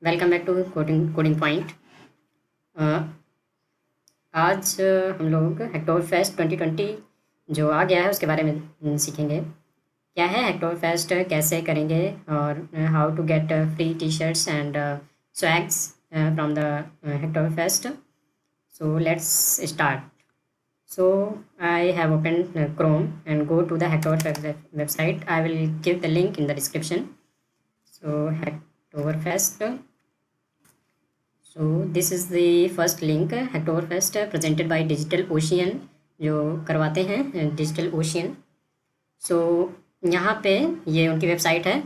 Welcome back to coding point. आज हम लोग हेक्टोर फेस्ट 2020 जो आ गया है उसके बारे में सीखेंगे। क्या है हेक्टोर फेस्ट, कैसे करेंगे, और how to get free T shirts and swags from the Hacktoberfest. So let's start. So I have opened Chrome and go to the Hacktoberfest website. I will give the link in the description. So Hacktoberfest. So this is the first link, Hacktoberfest presented by Digital Ocean, जो करवाते हैं digital ocean. सो यहाँ पे ये उनकी website है।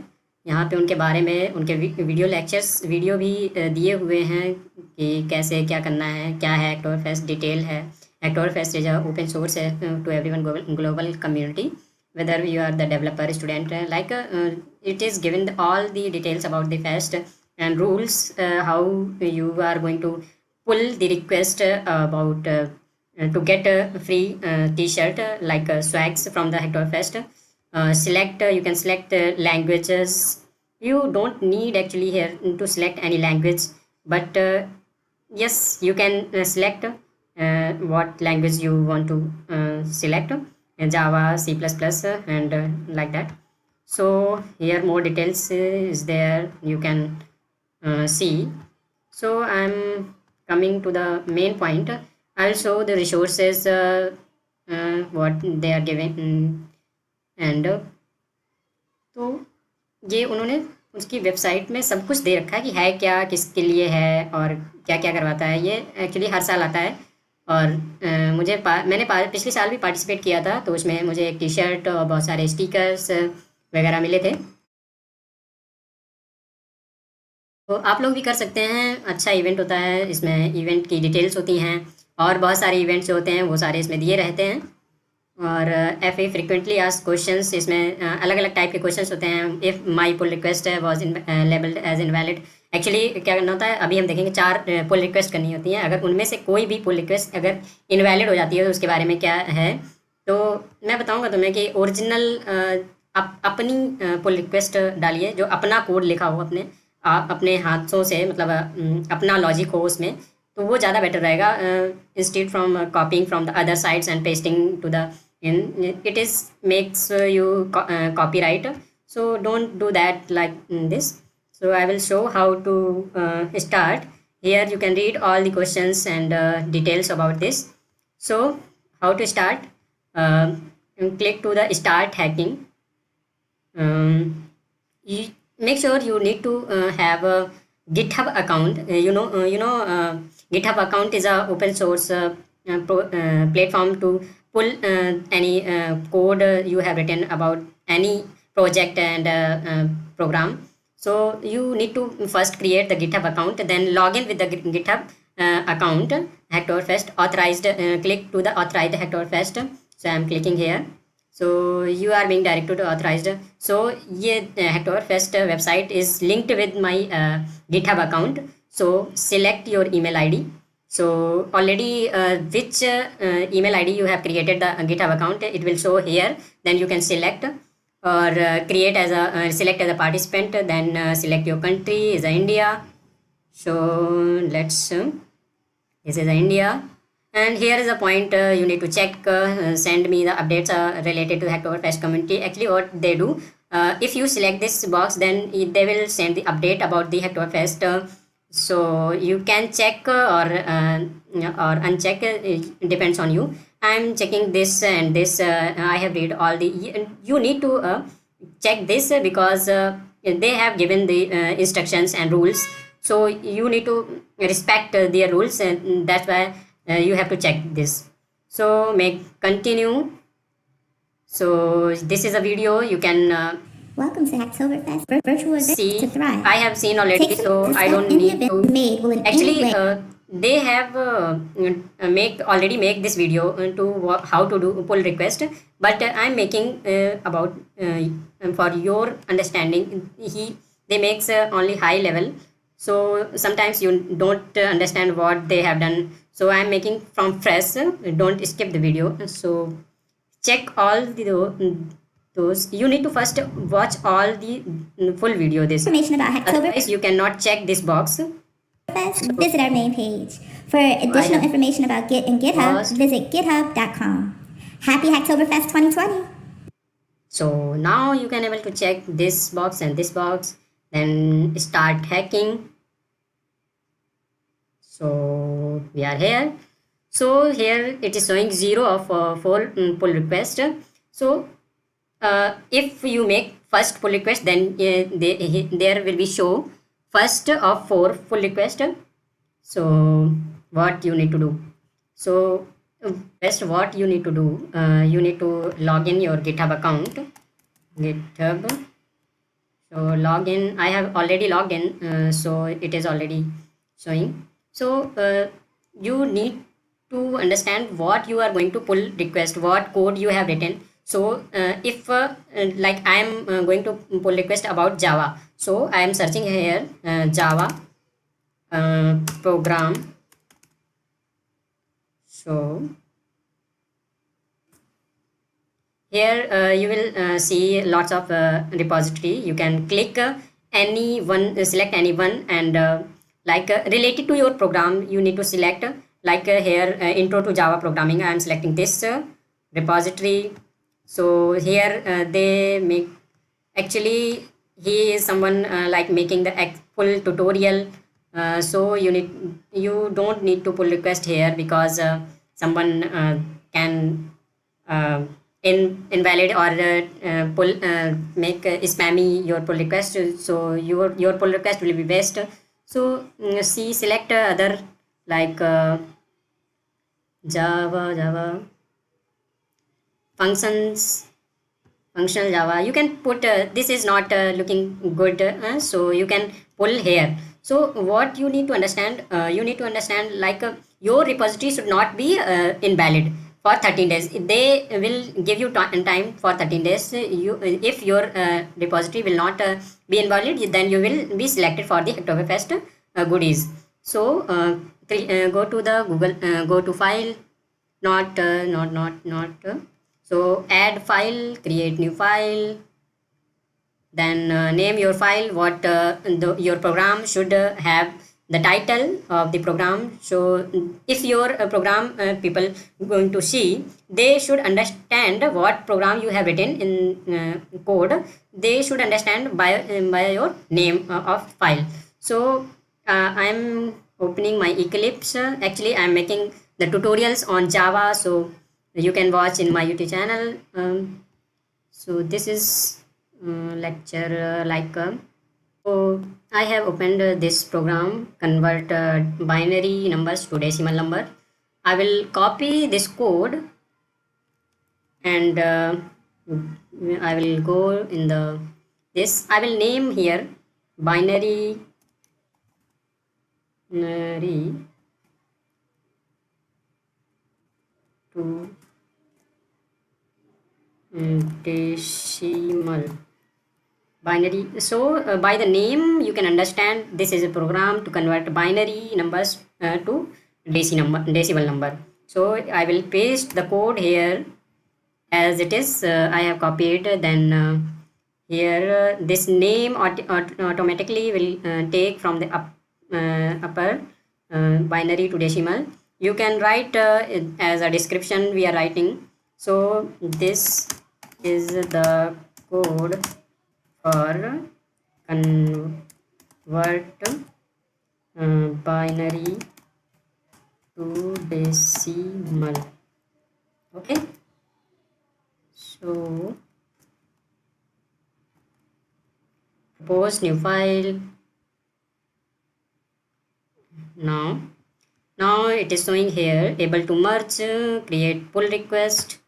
यहाँ पे उनके बारे में उनके वीडियो लेक्चर्स वीडियो भी दिए हुए हैं कि कैसे क्या करना है, क्या है Hacktoberfest, डिटेल है। Hacktoberfest is a open source to everyone global community, whether you are the developer, student, it is given all the details about the fest and rules, how you are going to pull the request about to get a free t-shirt like swags from the Hacktoberfest. You can select languages. You don't need actually here to select any language, but yes, you can select what language you want to select, Java, C++, and like that. So here more details is there, you can see. So I'm coming to the main point. I'll show the resources, what they are giving, and तो ये उन्होंने उसकी website में सब कुछ दे रखा है कि है क्या, किसके लिए है और क्या क्या करवाता है। ये एक्चुअली हर साल आता है और मैंने पिछले साल भी पार्टिसिपेट किया था, तो उसमें मुझे एक टी शर्ट और बहुत सारे स्टिकर्स वगैरह मिले थे। तो आप लोग भी कर सकते हैं, अच्छा इवेंट होता है। इसमें इवेंट की डिटेल्स होती हैं और बहुत सारे इवेंट्स जो होते हैं वो सारे इसमें दिए रहते हैं। और FA फ्रिक्वेंटली आस्क्ड क्वेश्चंस, इसमें अलग अलग टाइप के क्वेश्चंस होते हैं। If my pull request was labelled as invalid, actually क्या करना होता है, अभी हम देखेंगे 4 पुल रिक्वेस्ट करनी होती हैं। अगर उनमें से कोई भी पुल रिक्वेस्ट अगर इनवैलिड हो जाती है तो उसके बारे में क्या है, तो मैं बताऊंगा तुम्हें कि ओरिजिनल अपनी पुल रिक्वेस्ट डालिए, जो अपना कोड लिखा हो, अपने हाथों से, मतलब अपना लॉजिक हो उसमें, तो वो ज़्यादा बेटर रहेगा instead from copying from the other sites and pasting to the it is makes you copyright, so don't do that like this. So I will show how to start. Here you can read all the questions and details about this. So how to start, click to the start hacking. You make sure you need to have a GitHub account. GitHub account is a open source platform to pull any code you have written about any project and program. So you need to first create the GitHub account, then log in with the GitHub account, Hacktoberfest authorized. Click to the authorized Hacktoberfest. So I am clicking here. So you are being directed to authorized. So ये Hacktoberfest website is linked with my GitHub account. So select your email ID. So already which email ID you have created the GitHub account, it will show here. Then you can select or create as a select as a participant. Then select your country is India. So let's this is India. And here is a point you need to check, send me the updates related to the Hacktoberfest community. Actually what they do, if you select this box, then they will send the update about the Hacktoberfest. So you can check or uncheck, it depends on you. I'm checking this and this. I have read all the, you need to check this because they have given the instructions and rules. So you need to respect their rules, and that's why you have to check this. So make continue. So this is a video you can Welcome to Hacktoberfest, virtual event see. to thrive. I have seen already, so I don't need to. Actually, they have already make this video to how to do pull request, but I'm making about for your understanding. They makes only high level, so sometimes you don't understand what they have done. So I'm making from fresh. Don't skip the video. So check all the those, you need to first watch all the full video this. Information about Hacktoberfest, Otherwise, you cannot check this box. visit our main page. For additional information about Git and GitHub, visit github.com. Happy Hacktoberfest 2020! So now you can able to check this box and this box, then start hacking. So we are here. So here it is showing 0 of 4 pull request. So if you make first pull request, then there will be show first of 4 pull request. So what you need to do? So best what you need to do, you need to log in your GitHub account. GitHub. So login. I have already logged in, so it is already showing. So you need to understand what you are going to pull request, what code you have written. So if like I am going to pull request about Java, so I am searching here Java program. So here you will see lots of repository. You can click any one, select any one, and like related to your program, you need to select like here intro to Java programming. I am selecting this repository. So here they make, actually he is someone like making the full tutorial. So you don't need to pull request here, because someone can uh, invalid or pull make spammy your pull request. So your pull request will be best. So see, select other like Java functions, functional Java. You can put this is not looking good, so you can pull here. So what you need to understand, like your repository should not be invalid for 13 days. They will give you time for 13 days. You, if your repository will not be invalid, then you will be selected for the Hacktoberfest goodies. So go to the Google, go to file, not so add file, create new file, then name your file. What your program should have the title of the program. So if your program people going to see, they should understand what program you have written in code. They should understand by your name of file. So I'm opening my Eclipse. Actually I'm making the tutorials on Java, so you can watch in my YouTube channel. So this is lecture so I have opened this program, convert binary numbers to decimal number. I will copy this code, and I will go in the this. I will name here binary to decimal binary. So by the name you can understand this is a program to convert binary numbers to decimal number. So I will paste the code here as it is. I have copied. Then here this name automatically will take from the upper binary to decimal. You can write as a description we are writing. So this is the code for convert binary to decimal. Okay, so propose new file. Now it is showing here able to merge, create pull request,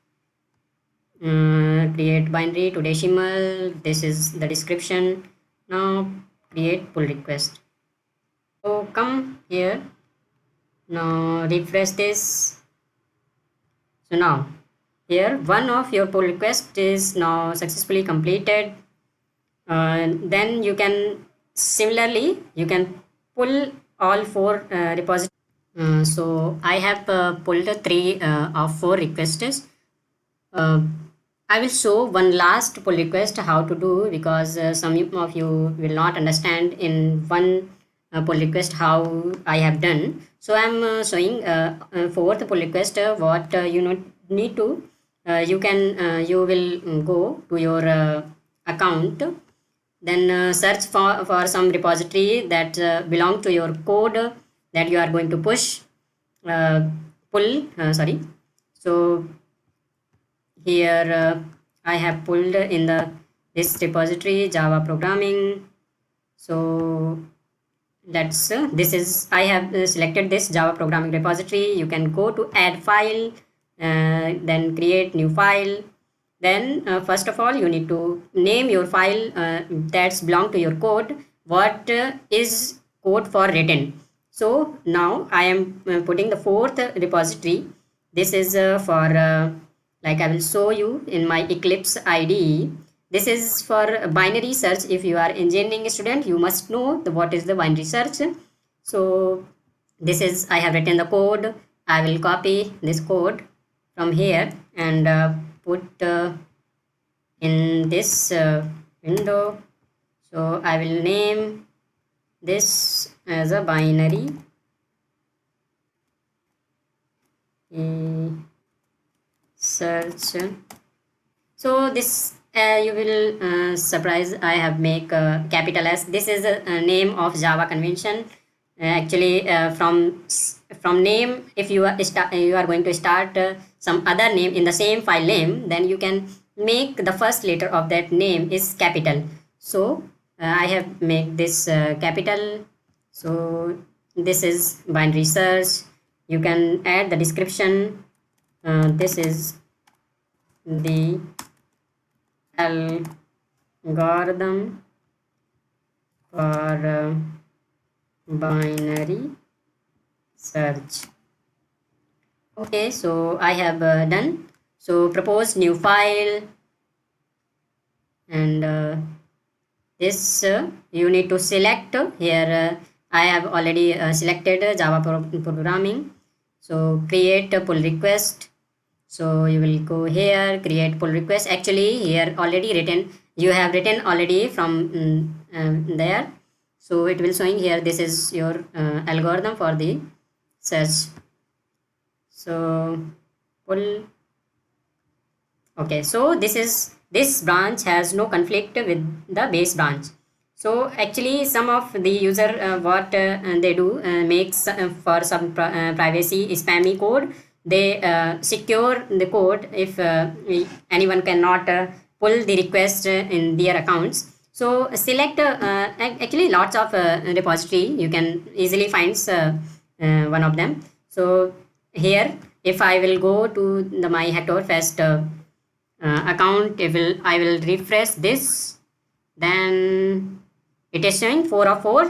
create binary to decimal. This is the description. Now create pull request. So come here, now refresh this. So now here one of your pull request is now successfully completed. Then you can similarly you can pull all 4 repositories. So I have pulled 3 of 4 requests. I will show one last pull request how to do, because some of you will not understand in one pull request how I have done. So I'm showing fourth pull request what you need to you can you will go to your account, then search for some repository that belong to your code that you are going to push uh, pull sorry. So here I have pulled in the this repository Java programming. So let's this is I have selected this Java programming repository. You can go to add file, then create new file. Then first of all you need to name your file that's belong to your code. What is code for written? So now I am putting the fourth repository. This is for like I will show you in my Eclipse IDE. This is for binary search. If you are engineering student, you must know what is the binary search. So this is I have written the code. I will copy this code from here and put in this window. So I will name this as a binary search. So this you will surprise I have make capital S. This is a name of Java convention. Actually from name, if you are going to start some other name in the same file name, then you can make the first letter of that name is capital. So I have made this capital. So this is binary search. You can add the description. This is the algorithm for binary search. Okay, so I have done. So propose new file, and this you need to select here. I have already selected Java programming. So create a pull request. So you will go here, create pull request. Actually here already written, you have written already from there. So it will showing here, this is your algorithm for the search. So pull. Okay, so this branch has no conflict with the base branch. So actually some of the user what they do makes for some privacy spammy code. They secure the code if anyone cannot pull the request in their accounts. So select actually lots of repository, you can easily find one of them. So here if I will go to the my Hacktoberfest account, I will refresh this, then it is showing 4 of 4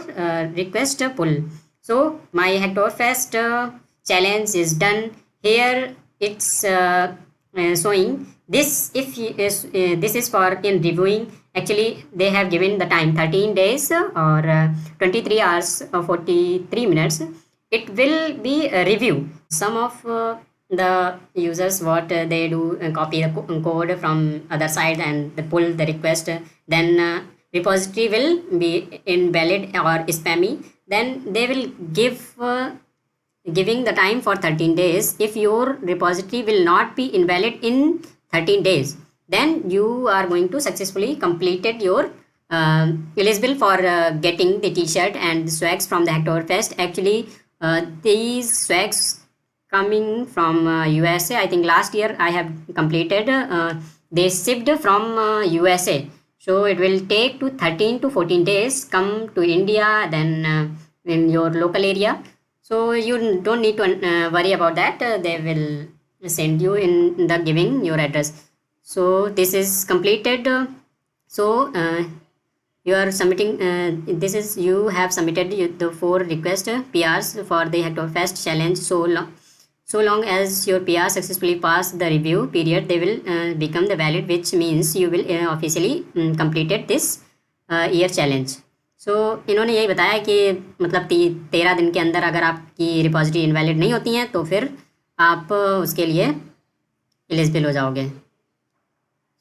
request pull. So my Hacktoberfest challenge is done. Here it's showing this, if is this is for in reviewing. Actually they have given the time 13 days or 23 hours or 43 minutes. It will be a review. Some of the users what they do copy the code from other side and they pull the request, then repository will be invalid or spammy, then they will give giving the time for 13 days. If your repository will not be invalid in 13 days, then you are going to successfully completed your eligible for getting the t-shirt and swags from the Hacktoberfest. Actually these swags coming from USA. I think last year I have completed. They shipped from USA. So it will take to 13 to 14 days come to India, then in your local area. So you don't need to worry about that. They will send you in the giving your address. So this is completed. So you are submitting this is you have submitted the 4 request PRs for the Hacktoberfest challenge. So long as your PR successfully pass the review period, they will become the valid, which means you will officially completed this year challenge. So इन्होंने यही बताया कि मतलब 13 दिन के अंदर अगर आपकी रिपॉजिटरी इनवैलिड नहीं होती हैं तो फिर आप उसके लिए एलिजिबल हो जाओगे.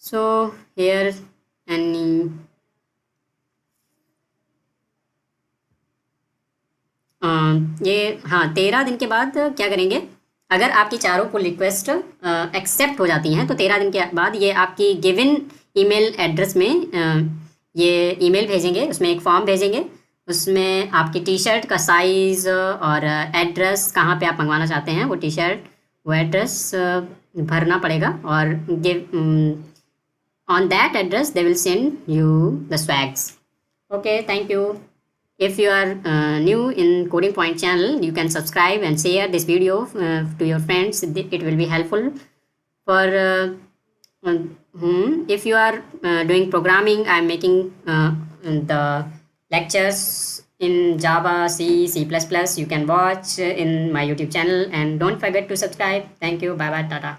So here any ये हाँ 13 दिन के बाद क्या करेंगे, अगर आपकी चारों पुल रिक्वेस्ट एक्सेप्ट हो जाती हैं तो 13 दिन के बाद ये आपकी गिवन ईमेल एड्रेस में ये ईमेल भेजेंगे, उसमें एक फॉर्म भेजेंगे, उसमें आपकी टी शर्ट का साइज़ और एड्रेस कहाँ पे आप मंगवाना चाहते हैं वो टी शर्ट, वो एड्रेस भरना पड़ेगा और give on that address they will send you the swags. Okay, thank you. If you are new in Coding Point channel, you can subscribe and share this video to your friends. It will be helpful for if you are doing programming. I am making the lectures in Java, C, C++. You can watch in my YouTube channel, and don't forget to subscribe. Thank you. Bye bye. Tata.